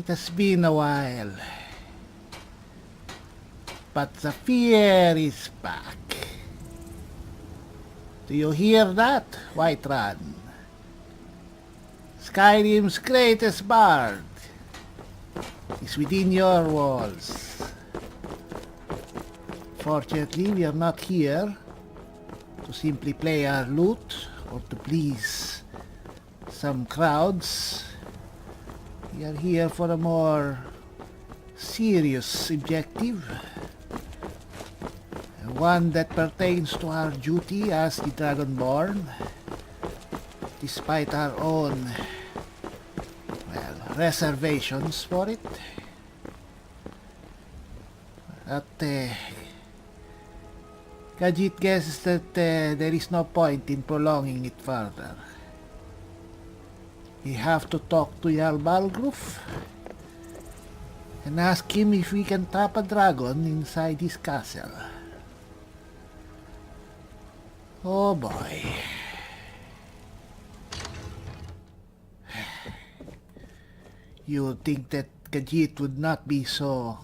It has been a while. But Z'fir is back. Do you hear that, Whiterun? Skyrim's greatest bard is within your walls. Fortunately, we are not here to simply play our lute or to please some crowds. We are here for a more serious objective. One that pertains to our duty as the Dragonborn, despite our own, well, reservations for it. But Khajiit guesses that there is no point in prolonging it further. We have to talk to Jarl Balgruuf and ask him if we can trap a dragon inside his castle. Oh boy. You would think that Khajiit would not be so,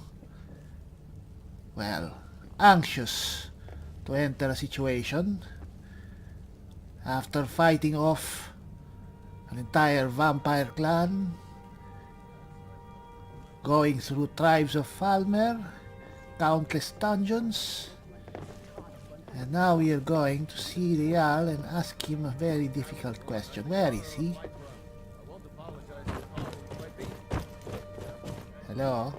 well, anxious to enter a situation after fighting off an entire vampire clan, going through tribes of Falmer, countless dungeons. And now we are going to see the Jarl and ask him a very difficult question. Where is he? Hello?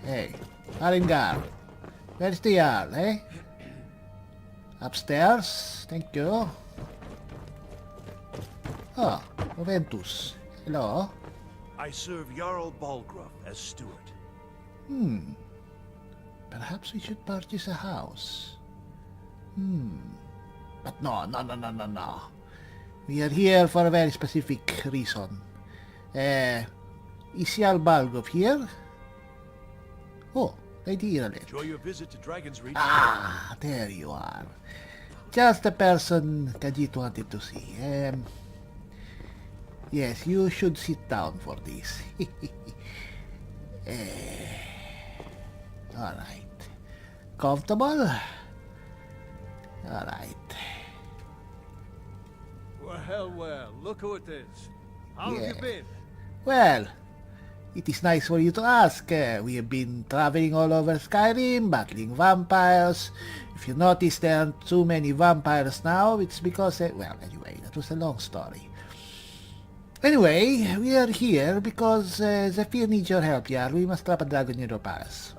Hey, Haringar. Where's the Jarl, eh? Upstairs? Thank you. Oh, Juventus. Hello? I serve Jarl Balgruuf as steward. Perhaps we should purchase a house. But no. We are here for a very specific reason. Is Jarl Balgruuf here? Oh, Lady Iralet. Enjoy your visit to Dragon's Reach. Ah, there you are. Just the person Khajiit wanted to see. Yes, you should sit down for this. Alright. Comfortable? Alright. Well, look who it is. How have you been? Well, it is nice for you to ask. We have been traveling all over Skyrim, battling vampires. If you notice there aren't too many vampires now, it's because, well, anyway, that was a long story. Anyway, we are here because Z'fir needs your help, Jarl. We must trap a dragon in your palace.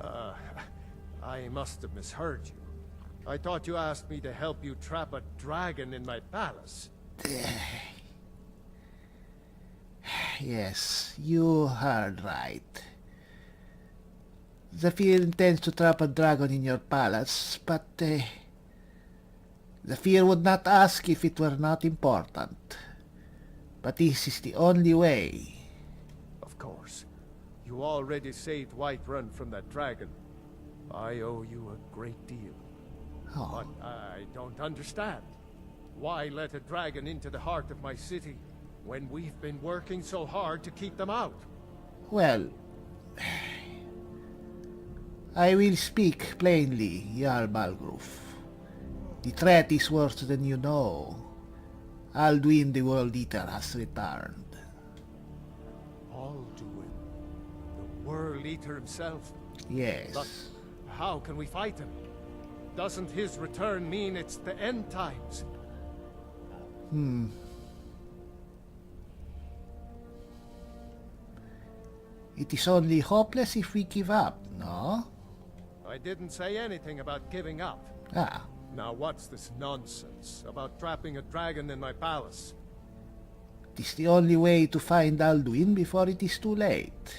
I must have misheard you. I thought you asked me to help you trap a dragon in my palace. Yes, you heard right. Z'fir intends to trap a dragon in your palace, but Z'fir would not ask if it were not important. But this is the only way. Of course. You already saved Whiterun from that dragon. I owe you a great deal. Oh. But I don't understand. Why let a dragon into the heart of my city when we've been working so hard to keep them out? Well, I will speak plainly, Jarl Balgruuf. The threat is worse than you know. Alduin the World Eater has returned. Alduin? The World Eater himself? Yes. But how can we fight him? Doesn't his return mean it's the end times? It is only hopeless if we give up, no? I didn't say anything about giving up. Ah, Now what's this nonsense about trapping a dragon in my palace? it is the only way to find Alduin before it is too late.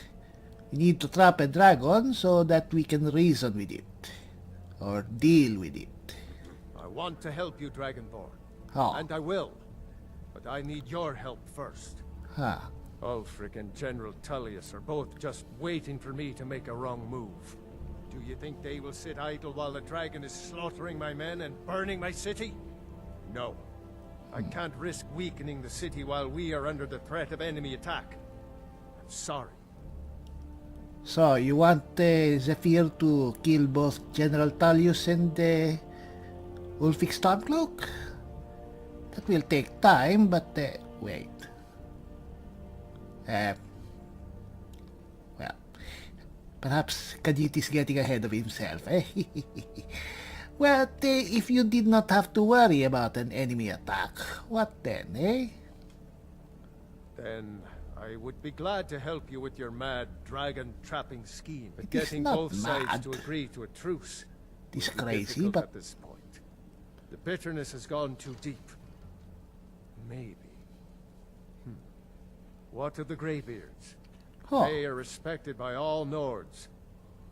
We need to trap a dragon so that we can reason with it. Or deal with it. I want to help you, Dragonborn. Oh. And I will. But I need your help first. Huh. Ulfric and General Tullius are both just waiting for me to make a wrong move. Do you think they will sit idle while the dragon is slaughtering my men and burning my city? No. I can't risk weakening the city while we are under the threat of enemy attack. I'm sorry. So, you want Z'fir to kill both General Tullius and Ulfric Stormcloak? That will take time, but wait. Well, perhaps Khajiit is getting ahead of himself, eh? Well, if you did not have to worry about an enemy attack, what then, eh? Then I would be glad to help you with your mad dragon-trapping scheme. But It is getting not both sides mad. to agree to a truce It is will be crazy, difficult but at this point. The bitterness has gone too deep. Maybe. What of the Greybeards? huh. They are respected by all Nords.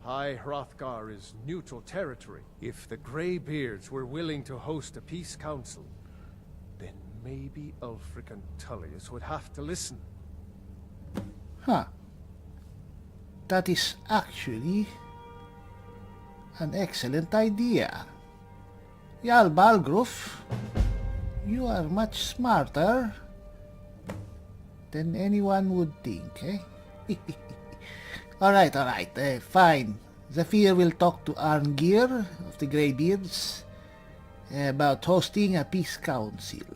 High Hrothgar is neutral territory. If the Greybeards were willing to host a peace council, then maybe Ulfric and Tullius would have to listen. Huh. That is actually an excellent idea. Jarl Balgruuf, you are much smarter than anyone would think, eh? Alright, fine. Z'fir will talk to Arngir of the Greybeards about hosting a peace council.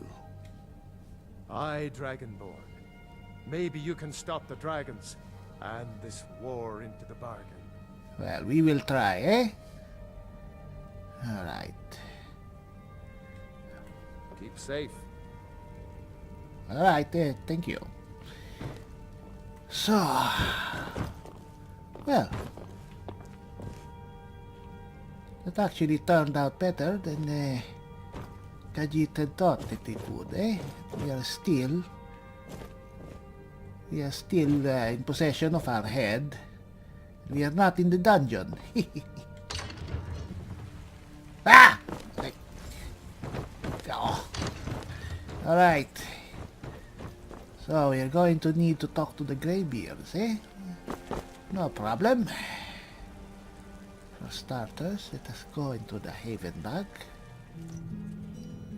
Aye, Dragonborn. Maybe you can stop the dragons and this war into the bargain. Well, we will try, eh? Alright. Keep safe. Alright, thank you. So, well, that actually turned out better than Khajiit had thought that it would, eh? We are still in possession of our head. We are not in the dungeon. Ah! Oh. Alright. So we are going to need to talk to the Greybeards, eh? No problem. For starters, let us go into the Haven Bag.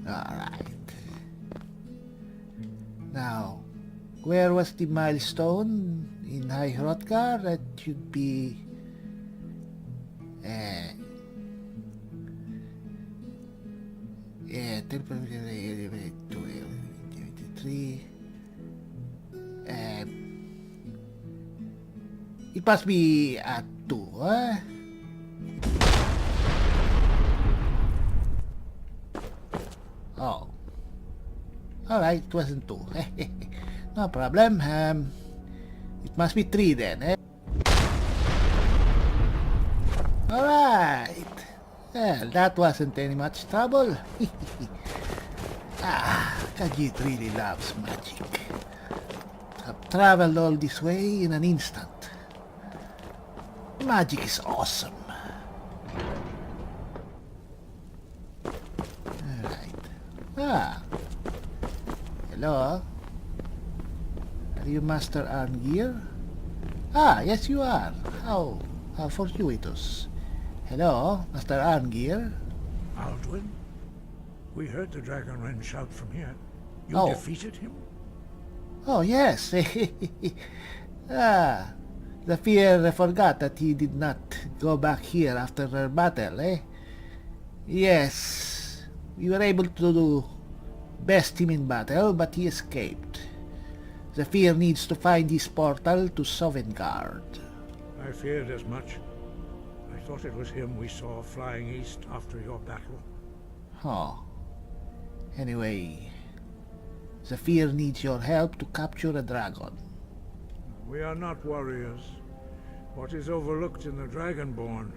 Alright. Now, where was the milestone? In High Hrothgar? That should be... 23. It must be at 2, huh? Oh. Alright, it wasn't 2. No problem. It must be 3 then, eh? Alright. Well, that wasn't any much trouble. Khajiit really loves magic. I've traveled all this way in an instant. Magic is awesome. Alright. Hello? Are you Master Arngir? Yes you are. How fortuitous. Hello, Master Arngir. Alduin? We heard the Dragonren shout from here. You Oh. defeated him? Oh, yes. Z'fir forgot that he did not go back here after our battle, eh? Yes. We were able to best him in battle, but he escaped. Z'fir needs to find his portal to Sovngarde. I feared as much. I thought it was him we saw flying east after your battle. Oh. Anyway, Z'fir needs your help to capture a dragon. We are not warriors. What is overlooked in the Dragonborn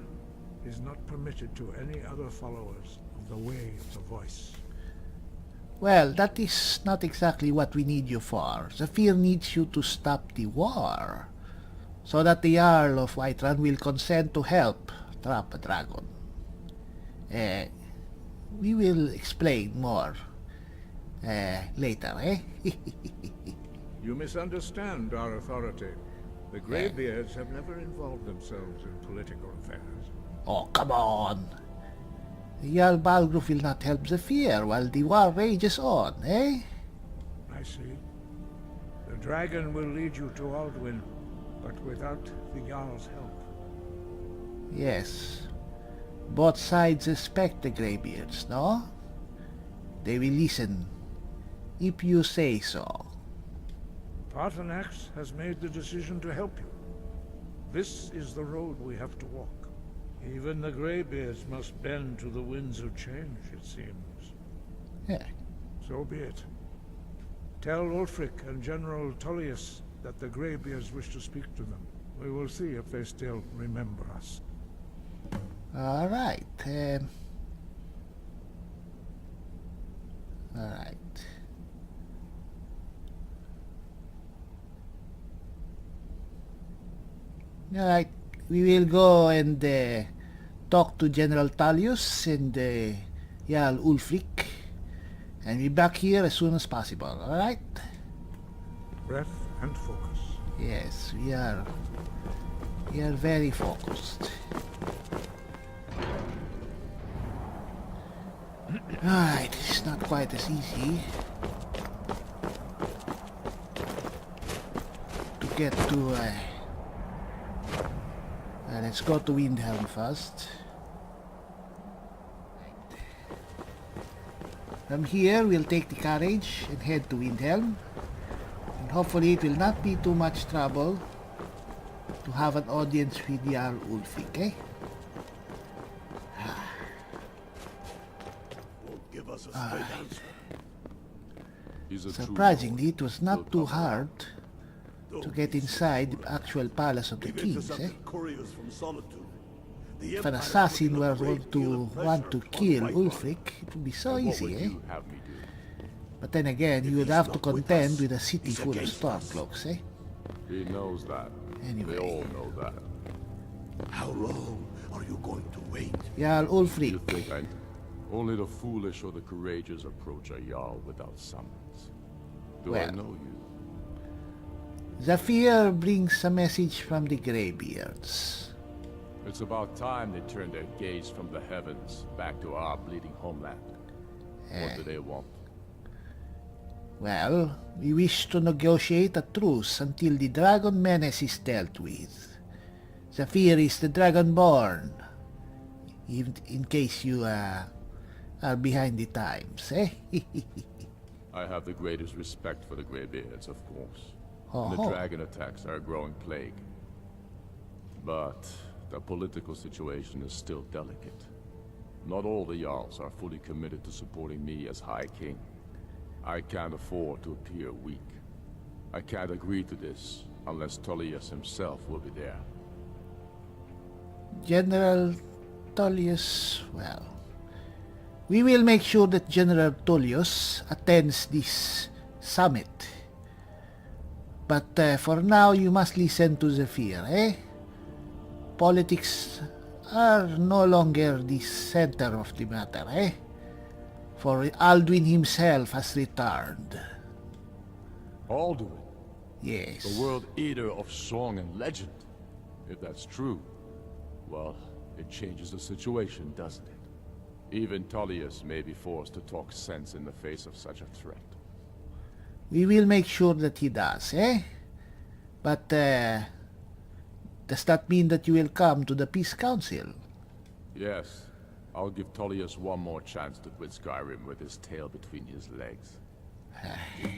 is not permitted to any other followers of the Way of the Voice. Well, that is not exactly what we need you for. Z'fir needs you to stop the war, so that the Jarl of Whiterun will consent to help trap a dragon. We will explain more later, eh? You misunderstand our authority. The Greybeards have never involved themselves in political affairs. Oh, come on! The Jarl Balgruuf will not help Z'fir while the war rages on, eh? I see. The dragon will lead you to Alduin, but without the Jarl's help. Yes. Both sides respect the Greybeards, no? They will listen, if you say so. Paarthurnax has made the decision to help you. This is the road we have to walk. Even the Greybeards must bend to the winds of change, it seems. Yeah. So be it. Tell Ulfric and General Tullius that the Greybeards wish to speak to them. We will see if they still remember us. Alright. Alright. Alright. We will go and talk to General Tullius and Jarl Ulfric. And be back here as soon as possible, alright? Breath and focus. Yes, we are very focused. Alright, it's not quite as easy to get to let's go to Windhelm first. From here, we'll take the carriage and head to Windhelm. And hopefully it will not be too much trouble to have an audience with Jarl Ulfric, eh? Won't give us a straight answer. Surprisingly, it was not too hard to get inside the actual palace of the kings, eh? Couriers from Solitude. The If an Empire assassin were took a great deal of want to pleasure kill upon Ulfric, it would be so What easy, would eh? you have me do? But then again, you would he's have to not with contend us, with a city he's full of against us. stormcloaks, eh? He knows that. Anyway. They all know that. How long are you going to wait? Jarl You Ulfric, think only the foolish or the courageous approach a Jarl without summons? Do I Well. know you? Z'fir brings a message from the Greybeards. It's about time they turned their gaze from the heavens back to our bleeding homeland. What do they want? Well, we wish to negotiate a truce until the dragon menace is dealt with. Z'fir is the Dragonborn. Even in case you are behind the times, eh? I have the greatest respect for the Greybeards, of course. Oh, And the ho. dragon attacks are a growing plague. But the political situation is still delicate. Not all the Jarls are fully committed to supporting me as High King. I can't afford to appear weak. I can't agree to this unless Tullius himself will be there. General Tullius, well, we will make sure that General Tullius attends this summit. But for now, you must listen to Z'fir, eh? Politics are no longer the center of the matter, eh? For Alduin himself has returned. Alduin, Yes. the world eater of song and legend. If that's true, well, it changes the situation, doesn't it? Even Tullius may be forced to talk sense in the face of such a threat. We will make sure that he does, eh? But, does that mean that you will come to the Peace Council? Yes, I'll give Tullius one more chance to quit Skyrim with his tail between his legs.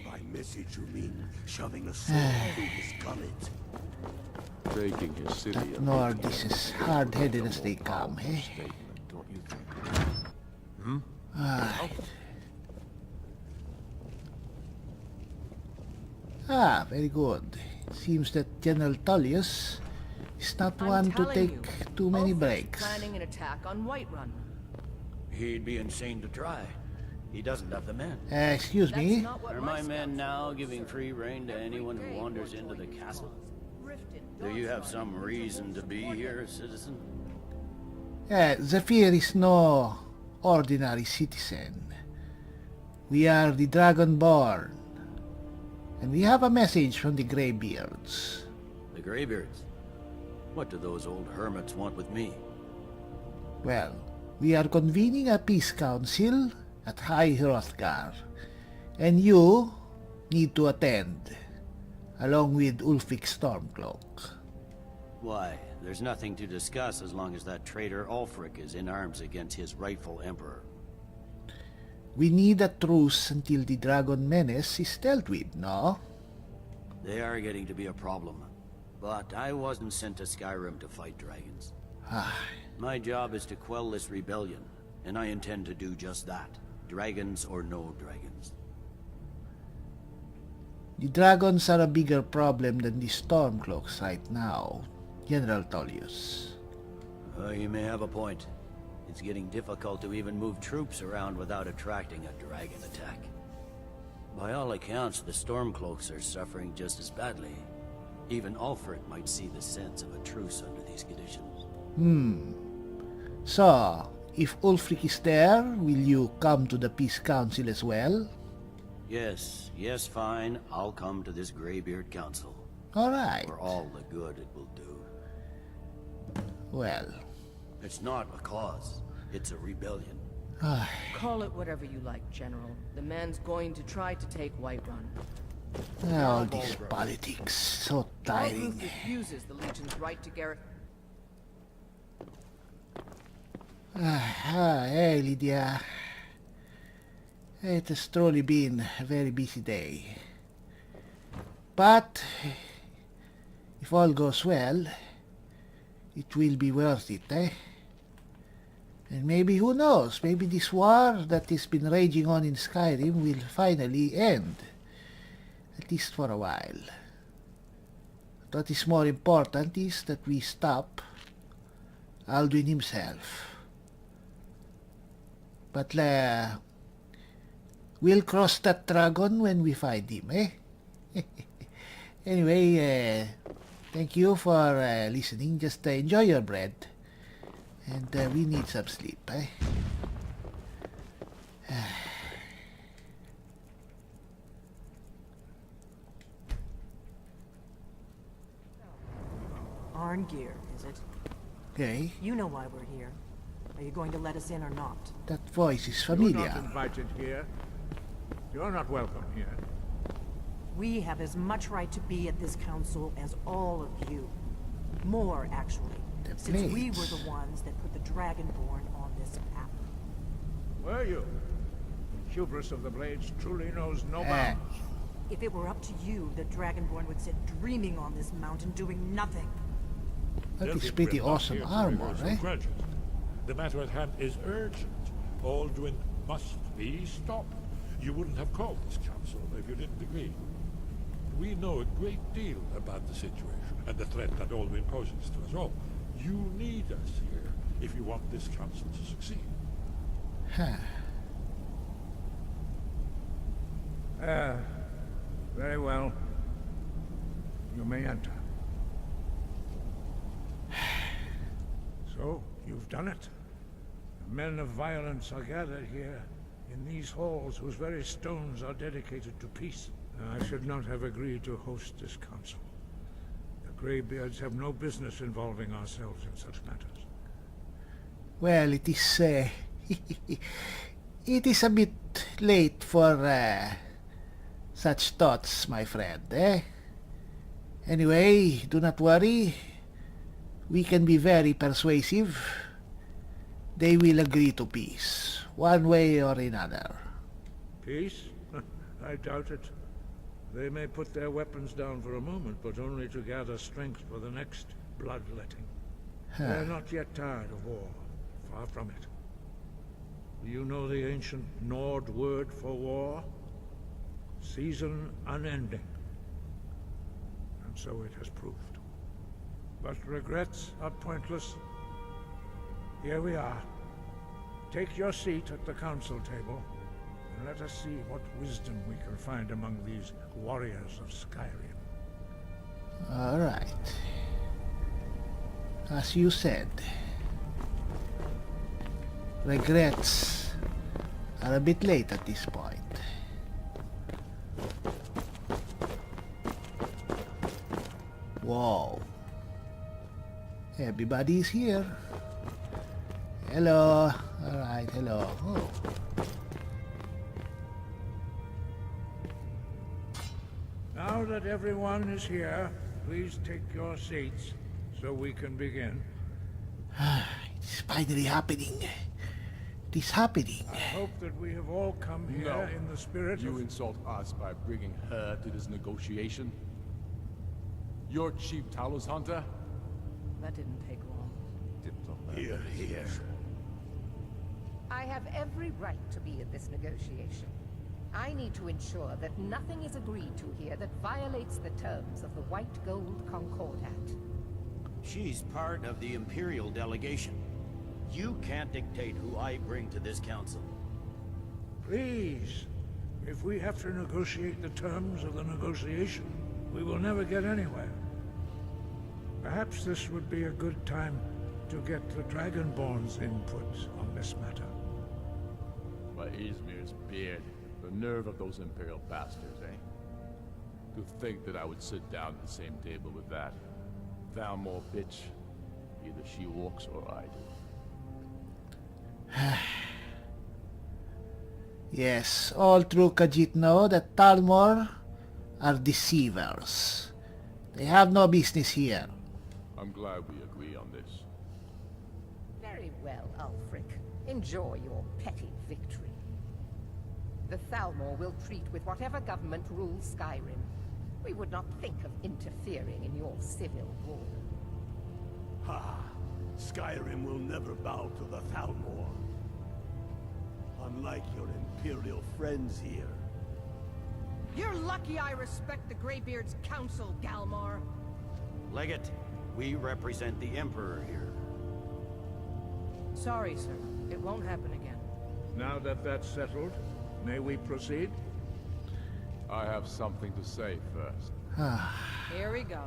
By message you mean shoving a sword through his gullet. Taking his city That and Nord making is it as a hard-headed more as they come, powerful eh? statement, don't you think? Very good. Seems that General Tullius is not one to take too many breaks. Planning an attack on Whiterun. He'd be insane to try. He doesn't have the men. Excuse That's me? not what Are my men now giving free rein to anyone who wanders into the castle? Do you have some reason to be here, citizen? Z'fir is no ordinary citizen. We are the Dragonborn. And we have a message from the Greybeards. The Greybeards? What do those old hermits want with me? Well, We are convening a peace council at High Hrothgar, and you need to attend, along with Ulfric Stormcloak. Why? There's nothing to discuss as long as that traitor Ulfric is in arms against his rightful emperor. We need a truce until the dragon menace is dealt with, no? They are getting to be a problem. But I wasn't sent to Skyrim to fight dragons. My job is to quell this rebellion, and I intend to do just that. Dragons or no dragons. The dragons are a bigger problem than the Stormcloaks right now, General Tullius. You may have a point. It's getting difficult to even move troops around without attracting a dragon attack. By all accounts, the Stormcloaks are suffering just as badly. Even Ulfric might see the sense of a truce under these conditions. So, if Ulfric is there, will you come to the Peace Council as well? Yes, fine. I'll come to this Greybeard Council. Alright. For all the good it will do. Well. It's not a cause. It's a rebellion. Call it whatever you like, General. The man's going to try to take Whiterun. All this politics, so tiring. Ulfric refuses the Legion's right to garrison. Hey, Lydia. It has truly been a very busy day. But, if all goes well, it will be worth it, eh? And maybe, who knows, maybe this war that has been raging on in Skyrim will finally end. At least for a while. What is more important is that we stop Alduin himself. But we'll cross that dragon when we find him, eh? Anyway, thank you for listening. Just enjoy your bread. And we need some sleep, eh? Arngeir, is it? Okay, You know why we're here. Are you going to let us in or not? that voice is You're familiar. not invited here. You're not welcome here. We have as much right to be at this council as all of you. More, actually. The Since we Blades. were the ones that put the Dragonborn on this map. Were you? Hubris of the Blades truly knows no bounds. If it were up to you, the Dragonborn would sit dreaming on this mountain doing nothing. That is Delvin pretty will not awesome hear to armor, rehearse eh? grudges. The matter at hand is urgent. Alduin must be stopped. You wouldn't have called this council if you didn't agree. We know a great deal about the situation and the threat that Alduin poses to us all. You need us here if you want this council to succeed. Very well. You may enter. So, you've done it. The men of violence are gathered here, in these halls whose very stones are dedicated to peace. I should not have agreed to host this council. The Greybeards have no business involving ourselves in such matters. Well, it is it is a bit late for such thoughts, my friend, eh? Anyway, do not worry. We can be very persuasive. They will agree to peace, one way or another. Peace? I doubt it. They may put their weapons down for a moment, but only to gather strength for the next bloodletting. They're not yet tired of war. Far from it. Do you know the ancient Nord word for war? Season unending. And so it has proved. But regrets are pointless. Here we are. Take your seat at the council table, and let us see what wisdom we can find among these warriors of Skyrim. All right. As you said, regrets are a bit late at this point. Whoa. Everybody is here. Hello. Alright, hello. Oh. Now that everyone is here, please take your seats so we can begin. It's finally happening. It is happening. I hope that we have all come here No. in the spirit You of... insult us by bringing her to this negotiation? You're Chief Talos Hunter? That didn't take long. Here, here. I have every right to be at this negotiation. I need to ensure that nothing is agreed to here that violates the terms of the White Gold Concordat. She's part of the Imperial delegation. You can't dictate who I bring to this council. Please, if we have to negotiate the terms of the negotiation, we will never get anywhere. Perhaps this would be a good time to get the Dragonborn's input on this matter. By Izmir's beard. The nerve of those Imperial bastards, eh? To think that I would sit down at the same table with that. Thalmor bitch. Either she walks or I do. Yes, all true Khajiit know that Thalmor are deceivers. They have no business here. I'm glad we agree on this. Very well, Ulfric. Enjoy your petty victory. The Thalmor will treat with whatever government rules Skyrim. We would not think of interfering in your civil war. Ha! Skyrim will never bow to the Thalmor. Unlike your Imperial friends here. You're lucky I respect the Greybeard's counsel, Galmar. Legate, we represent the Emperor here. Sorry, sir. It won't happen again. Now that that's settled, may we proceed? I have something to say first. Here we go.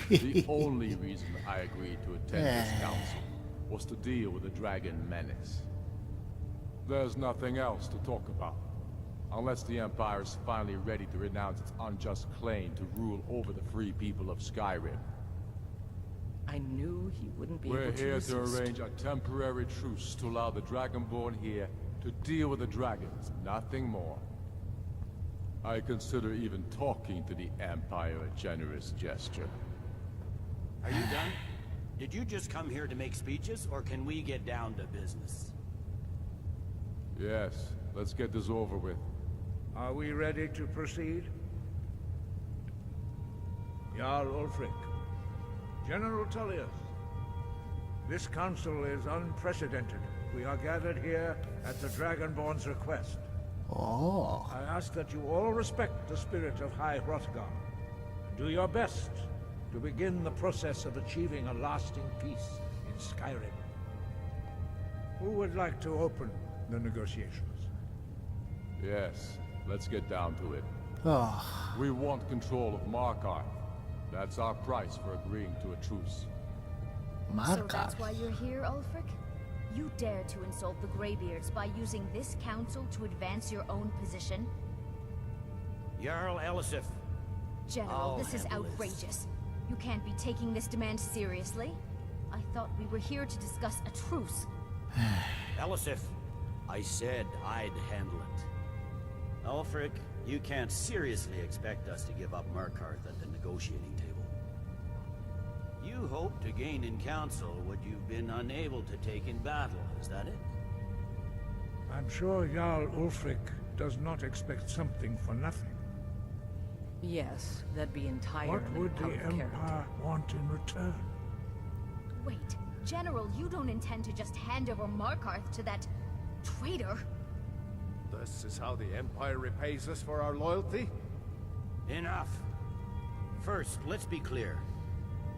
The only reason I agreed to attend this council was to deal with the dragon menace. There's nothing else to talk about. Unless the Empire is finally ready to renounce its unjust claim to rule over the free people of Skyrim. I knew he wouldn't be We're able to here resist. to arrange a temporary truce to allow the Dragonborn here to deal with the dragons, nothing more. I consider even talking to the Empire a generous gesture. Are you done? Did you just come here to make speeches, or can we get down to business? Yes, let's get this over with. Are we ready to proceed? Jarl Ulfric, General Tullius, this council is unprecedented. We are gathered here at the Dragonborn's request. Oh. I ask that you all respect the spirit of High Hrothgar, and do your best to begin the process of achieving a lasting peace in Skyrim. Who would like to open the negotiations? Yes, let's get down to it. Oh. We want control of Markarth. That's our price for agreeing to a truce. So Markarth. that's why you're here, Ulfric? You dare to insult the Greybeards by using this council to advance your own position? Jarl Elisif. General, I'll this is handle this. outrageous. You can't be taking this demand seriously. I thought we were here to discuss a truce. Elisif, I said I'd handle it. Ulfric, you can't seriously expect us to give up Markarth at the negotiating table. You hope to gain in council what you've been unable to take in battle, is that it? I'm sure Jarl Ulfric does not expect something for nothing. Yes, that'd be What entirely would the out of character. Empire want in return? Wait, General, you don't intend to just hand over Markarth to that traitor? This is how the Empire repays us for our loyalty? Enough. First, let's be clear.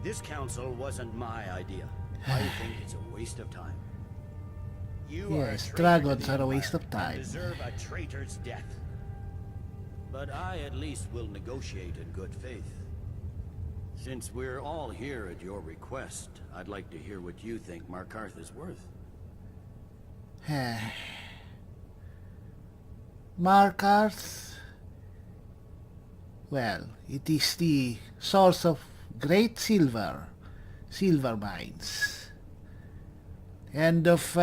This council wasn't my idea. I think it's a waste of time. You are a Yes, traitor dragons to the are a waste Empire of time. and deserve a traitor's death. But I at least will negotiate in good faith. Since we're all here at your request, I'd like to hear what you think Markarth is worth. Markarth. Well, it is the source of great silver mines. And of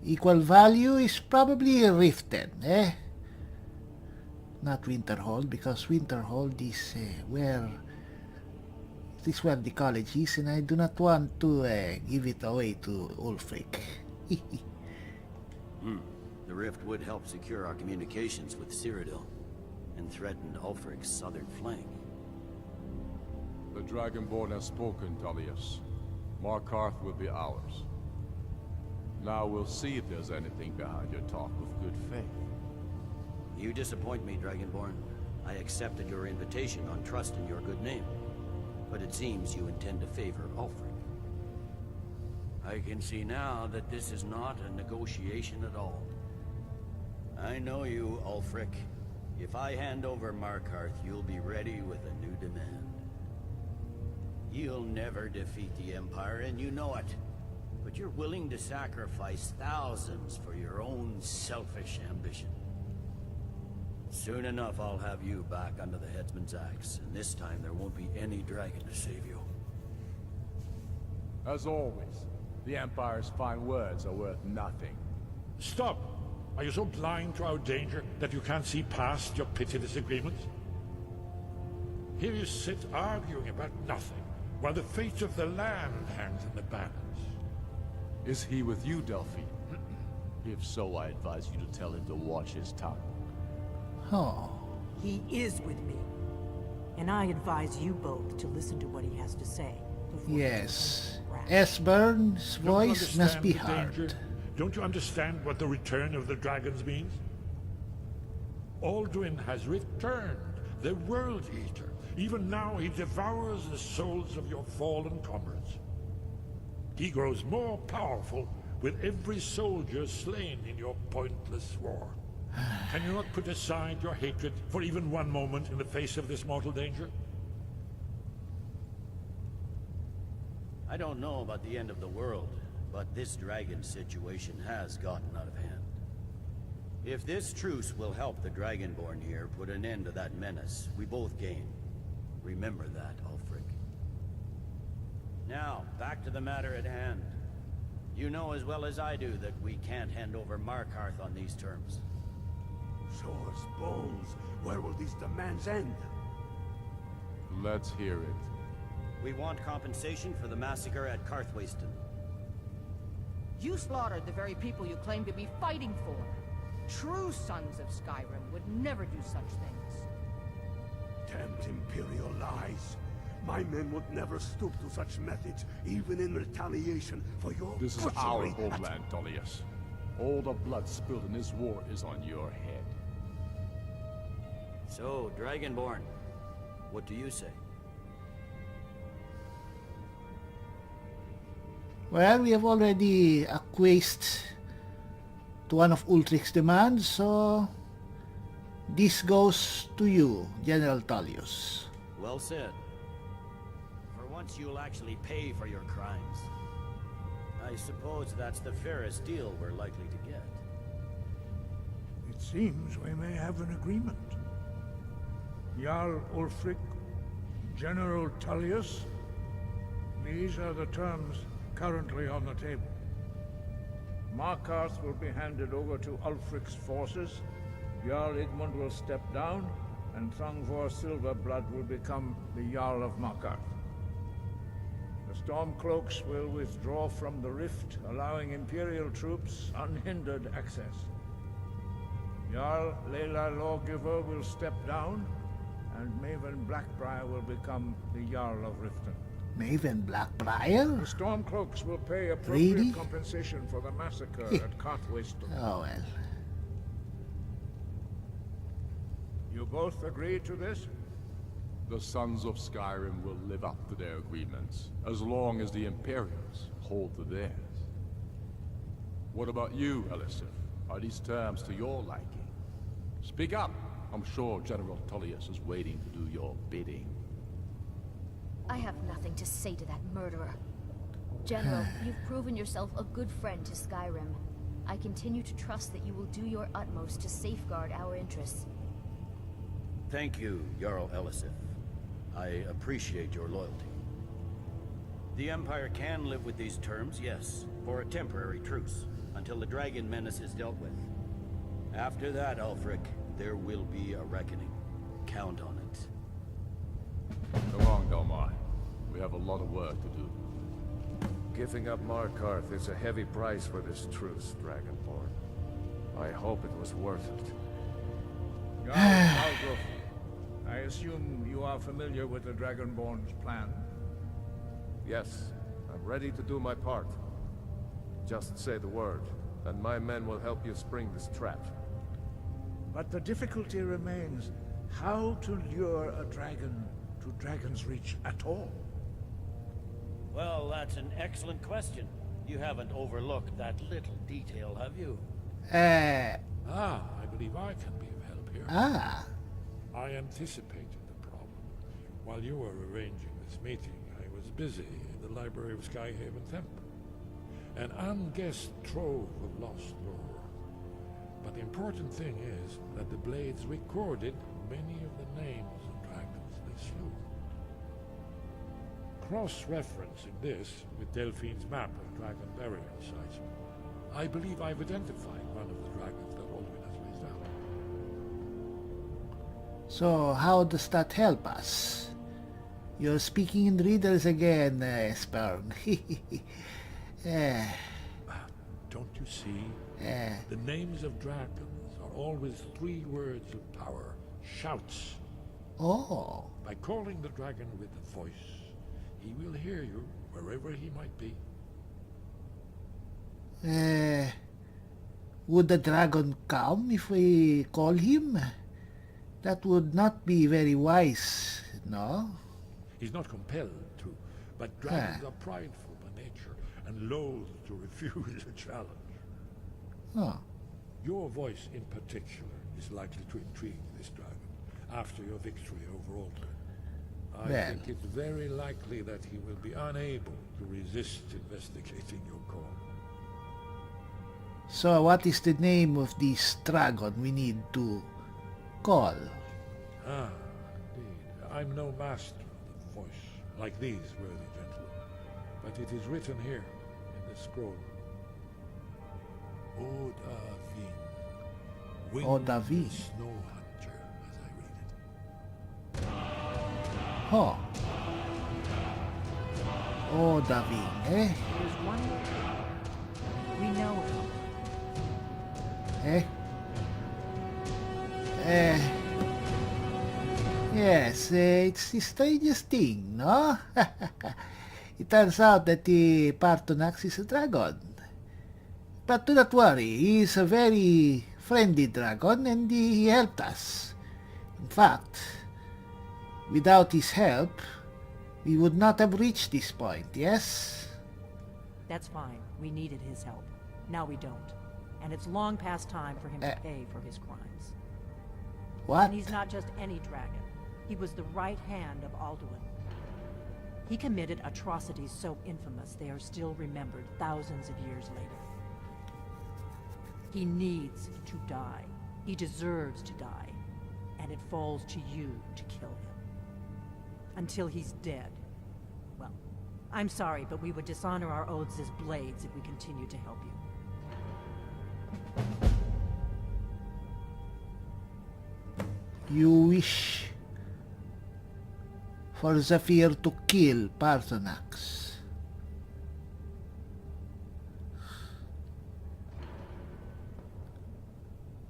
equal value is probably Riften, eh? Not Winterhold, because Winterhold is where the college is, and I do not want to give it away to Ulfric. The rift would help secure our communications with Cyrodiil, and threatened Ulfric's southern flank. The Dragonborn has spoken, Tullius. Markarth will be ours. Now we'll see if there's anything behind your talk of good faith. You disappoint me, Dragonborn. I accepted your invitation on trust in your good name. But it seems you intend to favor Ulfric. I can see now that this is not a negotiation at all. I know you, Ulfric. If I hand over Markarth, you'll be ready with a new demand. You'll never defeat the Empire, and you know it. But you're willing to sacrifice thousands for your own selfish ambition. Soon enough, I'll have you back under the headsman's axe, and this time there won't be any dragon to save you. As always, the Empire's fine words are worth nothing. Stop! Are you so blind to our danger that you can't see past your petty disagreements? Here you sit arguing about nothing, while the fate of the land hangs in the balance. Is he with you, Delphine? If so, I advise you to tell him to watch his tongue. Oh. He is with me. And I advise you both to listen to what he has to say. Yes. Esbern's voice must be hard. Don't you understand what the return of the dragons means? Alduin has returned, the World Eater. Even now he devours the souls of your fallen comrades. He grows more powerful with every soldier slain in your pointless war. Can you not put aside your hatred for even one moment in the face of this mortal danger? I don't know about the end of the world, but this dragon situation has gotten out of hand. If this truce will help the Dragonborn here put an end to that menace, we both gain. Remember that, Ulfric. Now, back to the matter at hand. You know as well as I do that we can't hand over Markarth on these terms. Show us bones. Where will these demands end? Let's hear it. We want compensation for the massacre at Karthwasten. You slaughtered the very people you claim to be fighting for. True sons of Skyrim would never do such things. Damned Imperial lies. My men would never stoop to such methods, even in retaliation for your This is our homeland, Tullius. All the blood spilled in this war is on your head. So, Dragonborn, what do you say? Well, we have already acquiesced to one of Ulric's demands, so this goes to you, General Tullius. Well said. For once you'll actually pay for your crimes. I suppose that's the fairest deal we're likely to get. It seems we may have an agreement. Jarl Ulfric, General Tullius, these are the terms currently on the table. Markarth will be handed over to Ulfric's forces, Jarl Igmund will step down, and Thangvor Silverblood will become the Jarl of Markarth. The Stormcloaks will withdraw from the rift, allowing Imperial troops unhindered access. Jarl Leila Lawgiver will step down, and Maven Blackbriar will become the Jarl of Riften. Maven Blackbriar? The Stormcloaks will pay appropriate Really? compensation for the massacre at Karthwasten. Oh well. You both agree to this? The Sons of Skyrim will live up to their agreements, as long as the Imperials hold to theirs. What about you, Elisif? Are these terms to your liking? Speak up! I'm sure General Tullius is waiting to do your bidding. I have nothing to say to that murderer. General, you've proven yourself a good friend to Skyrim. I continue to trust that you will do your utmost to safeguard our interests. Thank you, Jarl Elisif. I appreciate your loyalty. The Empire can live with these terms, yes, for a temporary truce, until the dragon menace is dealt with. After that, Ulfric, there will be a reckoning. Count on it. Come on, Delmar. We have a lot of work to do. Giving up Markarth is a heavy price for this truce, Dragonborn. I hope it was worth it. Algrove, I assume you are familiar with the Dragonborn's plan? Yes, I'm ready to do my part. Just say the word, and my men will help you spring this trap. But the difficulty remains how to lure a dragon to Dragon's Reach at all. Well, that's an excellent question. You haven't overlooked that little detail, have you? I believe I can be of help here. I anticipated the problem. While you were arranging this meeting, I was busy in the library of Skyhaven Temple. An unguessed trove of lost lore. But the important thing is that the Blades recorded many of the names of dragons they slew. Cross-referencing this with Delphine's map of dragon burial sites, I believe I've identified one of the dragons that Alduin has raised out. So how does that help us? You're speaking in riddles again, Sperm. Don't you see? The names of dragons are always 3 words of power. Shouts. Oh. By calling the dragon with a voice, he will hear you wherever he might be. Would the dragon come if we call him? That would not be very wise, no? He's not compelled to, but dragons are prideful by nature and loath to refuse a challenge. Oh. Your voice in particular is likely to intrigue this dragon after your victory over Alduin. I think it's very likely that he will be unable to resist investigating your call. So what is the name of this dragon we need to call? Indeed. I'm no master of the voice, like these worthy gentlemen, but it is written here in this scroll. Odavin. Snow Hunter, as I read it. Oh. Odavin, eh? There's one we know him. Yes, it's the strangest thing, no? It turns out that the Partonax is a dragon. But do not worry, he is a very friendly dragon and he helped us. In fact, without his help, we would not have reached this point, yes? That's fine. We needed his help. Now we don't. And it's long past time for him to pay for his crimes. What? And he's not just any dragon. He was the right hand of Alduin. He committed atrocities so infamous they are still remembered thousands of years later. He needs to die. He deserves to die. And it falls to you to kill him. Until he's dead. Well, I'm sorry, but we would dishonor our oaths as blades if we continue to help you. You wish for Z'fir to kill Partonax.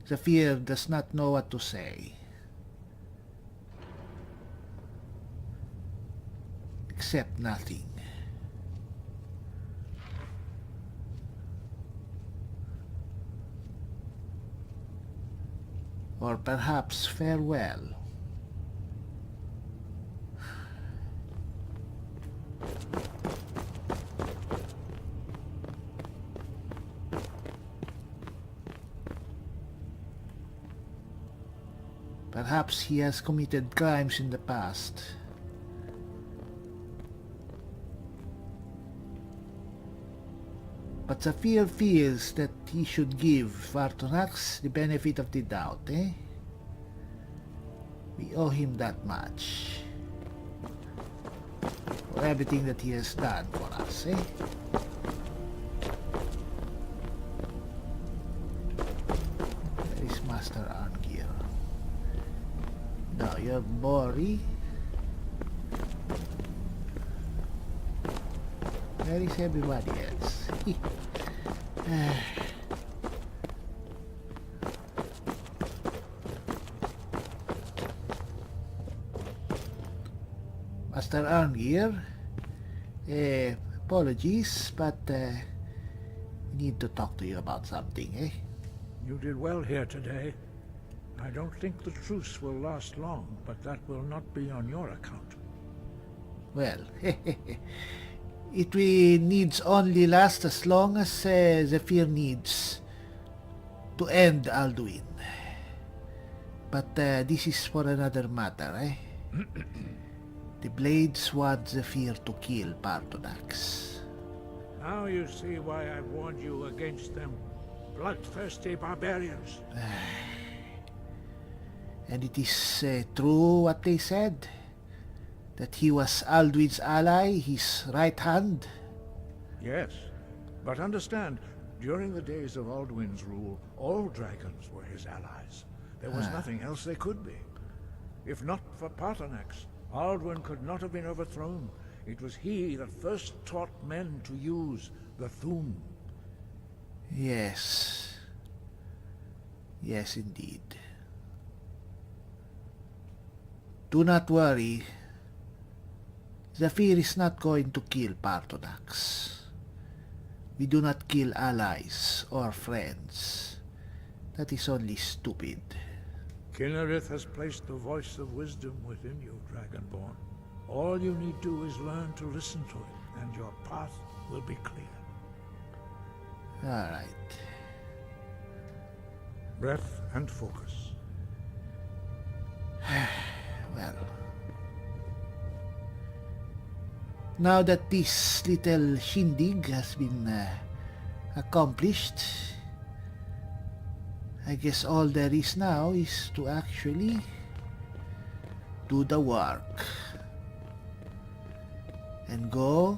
Z'fir does not know what to say. Except nothing. Or perhaps farewell. Perhaps he has committed crimes in the past. But Z'fir feels that he should give Partonax the benefit of the doubt, eh? We owe him that much. for everything that he has done for us, eh? There is Master Arngir. Now you're Bori. Where is everybody else? Master Arngir, apologies, but we need to talk to you about something, eh? You did well here today. I don't think the truce will last long, but that will not be on your account. Well, it will needs only last as long as Z'fir needs to end Alduin. But this is for another matter, eh? The Blades want Z'fir to kill Partonax. Now you see why I warned you against them. Bloodthirsty barbarians. And it is true what they said? That he was Alduin's ally, his right hand? Yes, but understand, during the days of Alduin's rule, all dragons were his allies. There was nothing else they could be. If not for Partonax, Alduin could not have been overthrown. It was he that first taught men to use the Thum. Yes. Yes, indeed. Do not worry. Z'fir is not going to kill Partonax. We do not kill allies or friends. That is only stupid. Kinnereth has placed the voice of wisdom within you, Dragonborn. All you need do is learn to listen to it, and your path will be clear. All right. Breath and focus. Well, now that this little shindig has been accomplished, I guess all there is now is to actually do the work and go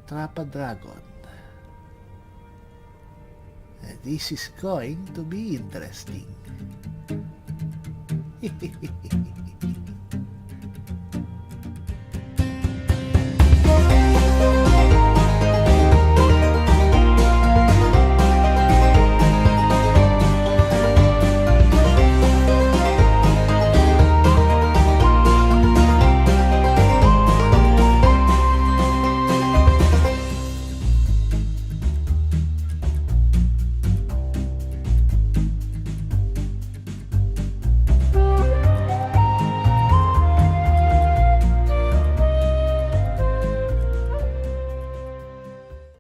trap a dragon. This is going to be interesting.